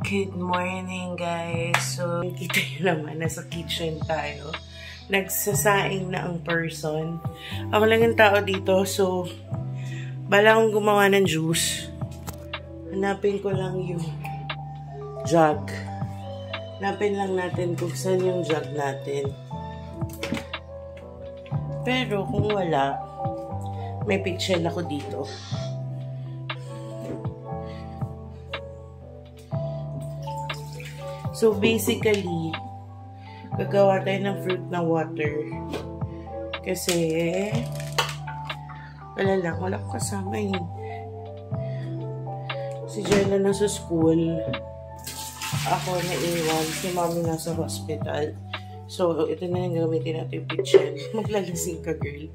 Good morning, guys. So, kita nyo naman, nasa kitchen tayo. Nagsasaing na ang person. Ako lang yung tao dito, so, bala akong gumawa ng juice. Hanapin ko lang yung jug. Hanapin lang natin kung saan yung jug natin. Pero, kung wala, may pitchel ako dito. So, basically, gagawa tayo ng fruit na water. Kasi, wala ko kasama eh. Si Jella nasa school. Ako naiwan. Si Mommy nasa hospital. So, ito na yung gamitin natin yung pitchel. Maglalasing ka, girl.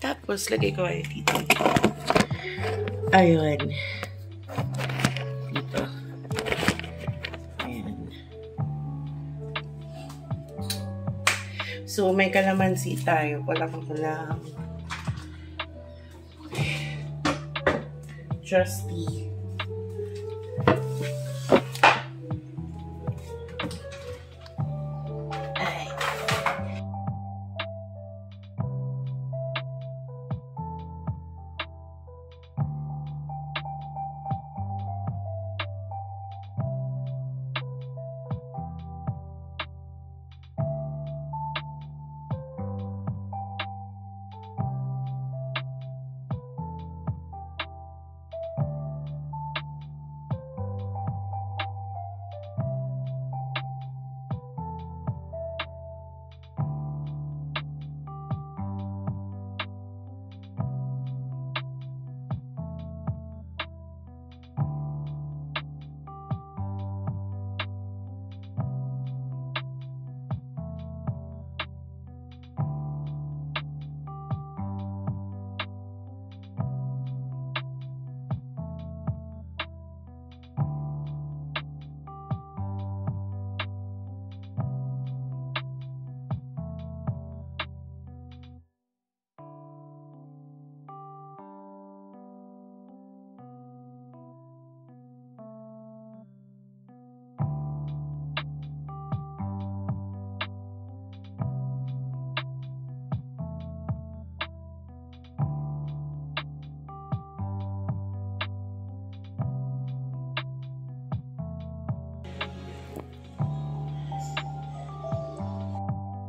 Tapos, lagay ko ay dito. Ayun. Dito. So, may kalamansi tayo. Wala ko lang. Trusty.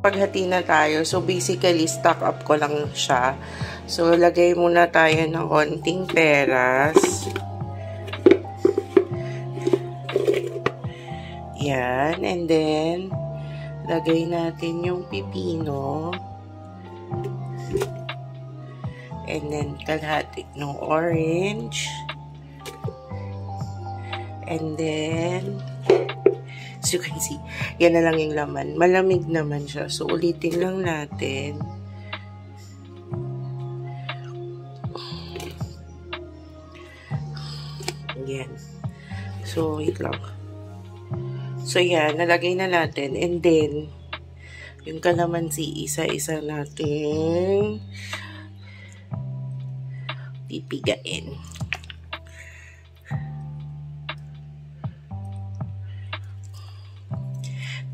Paghati na tayo. So, basically, stock up ko lang siya. So, lagay muna tayo ng konting peras. Yan. And then, lagay natin yung pipino. And then, kalahati ng orange. And then, as you can see, yan na lang yung laman. Malamig naman siya. So, ulitin lang natin. Yan. So, wait lang. So, yan. Nalagay na natin. And then, yung kalamansi, isa-isa natin pipigain.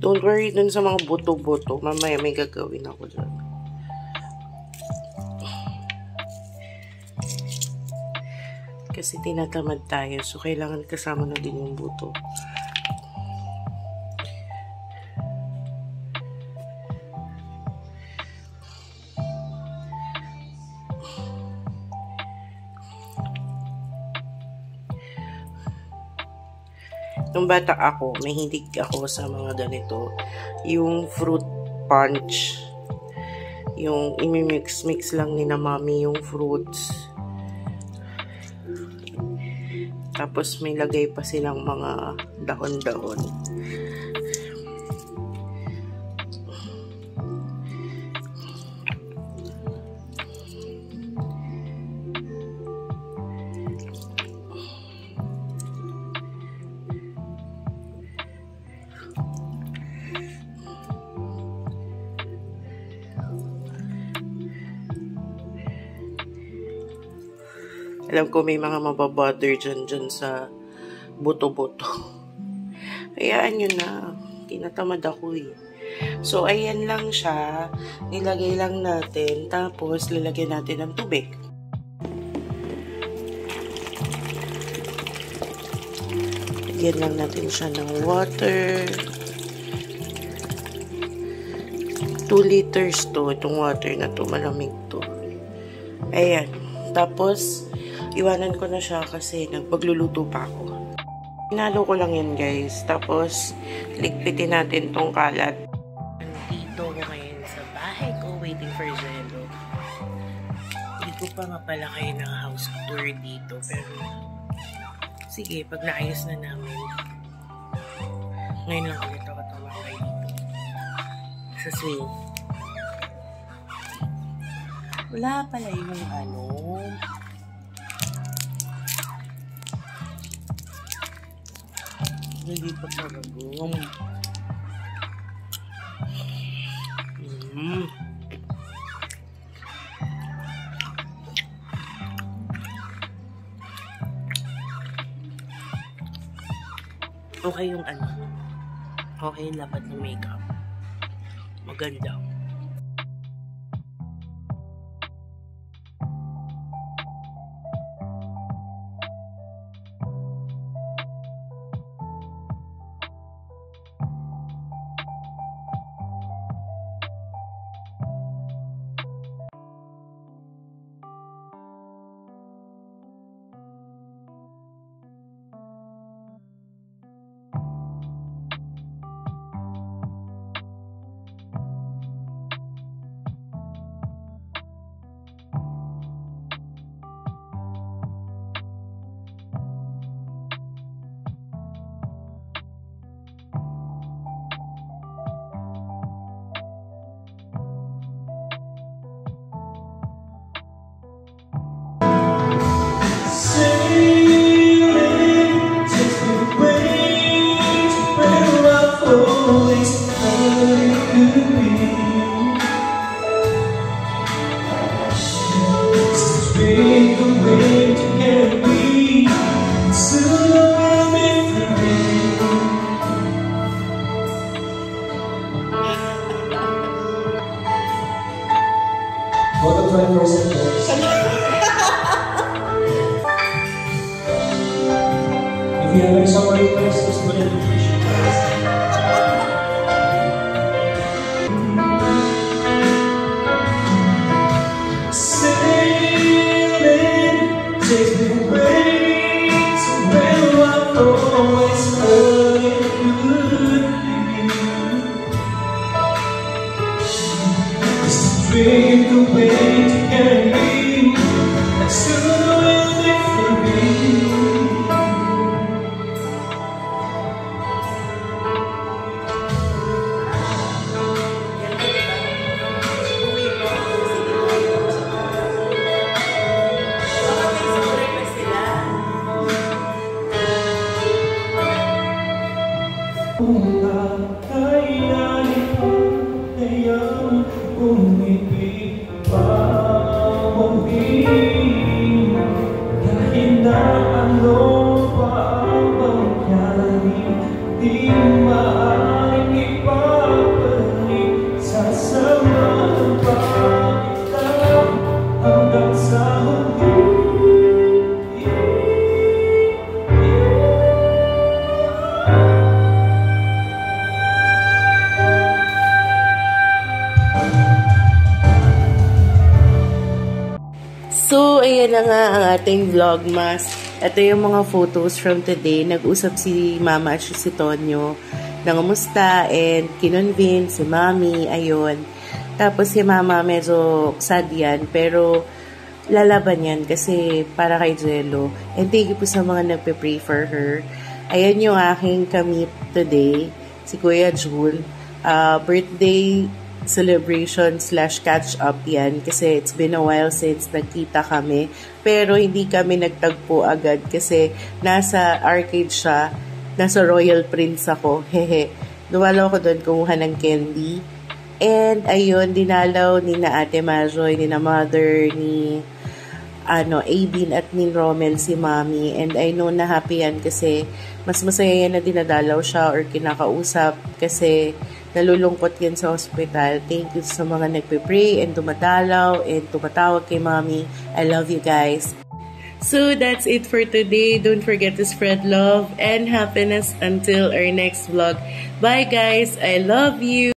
Don't worry dun sa mga buto-buto. Mamaya may gagawin ako dyan. Kasi tinatamad tayo. So, kailangan kasama na din yung buto. Nung bata ako, mahilig ako sa mga ganito. Yung fruit punch. Yung imimix-mix lang ni na mami yung fruits. Tapos may lagay pa silang mga dahon-dahon. Alam ko may mga mababother dyan sa buto-buto. Hayaan nyo na. Tinatamad ako eh. So, ayan lang siya. Nilagay lang natin. Tapos, lalagyan natin ng tubig. Lagyan lang natin siya ng water. 2 liters to. Itong water na to. Malamig to. Ayan. Tapos, iwanan ko na siya kasi nagpagluluto pa ako. Hinalo ko lang yan guys. Tapos, ligpitin natin tong kalat. Nandito ko ngayon sa bahay ko, waiting for Jello. Hindi ko pa nga pala kayo ng house tour dito. Pero, sige, pag naayos na namin, ngayon lang ulit ako tumaway dito. Sa swing. Wala pala yung ano. Hindi pa paragong. Okay yung ano. Okay yung lapat ng makeup. Maganda. If you have any summer requests, just put in the petition. Sailing takes me away to where I've always heard it could be. Just to dream the way to carry me next to the victory. Kakayanin pa kayang umibig pamangkin kahit na ano pa ang mangyari, di maaaring ipabalik. Sasamahan pa kita hanggang sa huli. So, ayan na nga ang ating vlogmas. Ito yung mga photos from today. Nag-usap si Mama at si Tonyo na kamusta and kinonvince si Mami. Ayun. Tapos si Mama medyo sad yan. Pero lalaban yan kasi para kay Jello. And thank you po sa mga nagpe-pray for her. Ayan yung aking kamit today. Si Kuya Jul. Birthday celebration / catch up yan kasi it's been a while since nagkita kami pero hindi kami nagtagpo agad kasi nasa arcade siya, nasa Royal Prince ako, hehe. Dumalaw ko doon kumuha ng candy and ayun, dinalaw ni na Ate Majoy, ni na Mother, ni Abin at ni Romel si Mami. And I know na happy yan kasi mas masaya yan na dinadalaw siya or kinakausap kasi nalulungkot yan sa hospital. Thank you sa mga nagpe-pray and dumadalaw and tumatawag kay Mami. I love you guys. So that's it for today. Don't forget to spread love and happiness until our next vlog. Bye guys. I love you.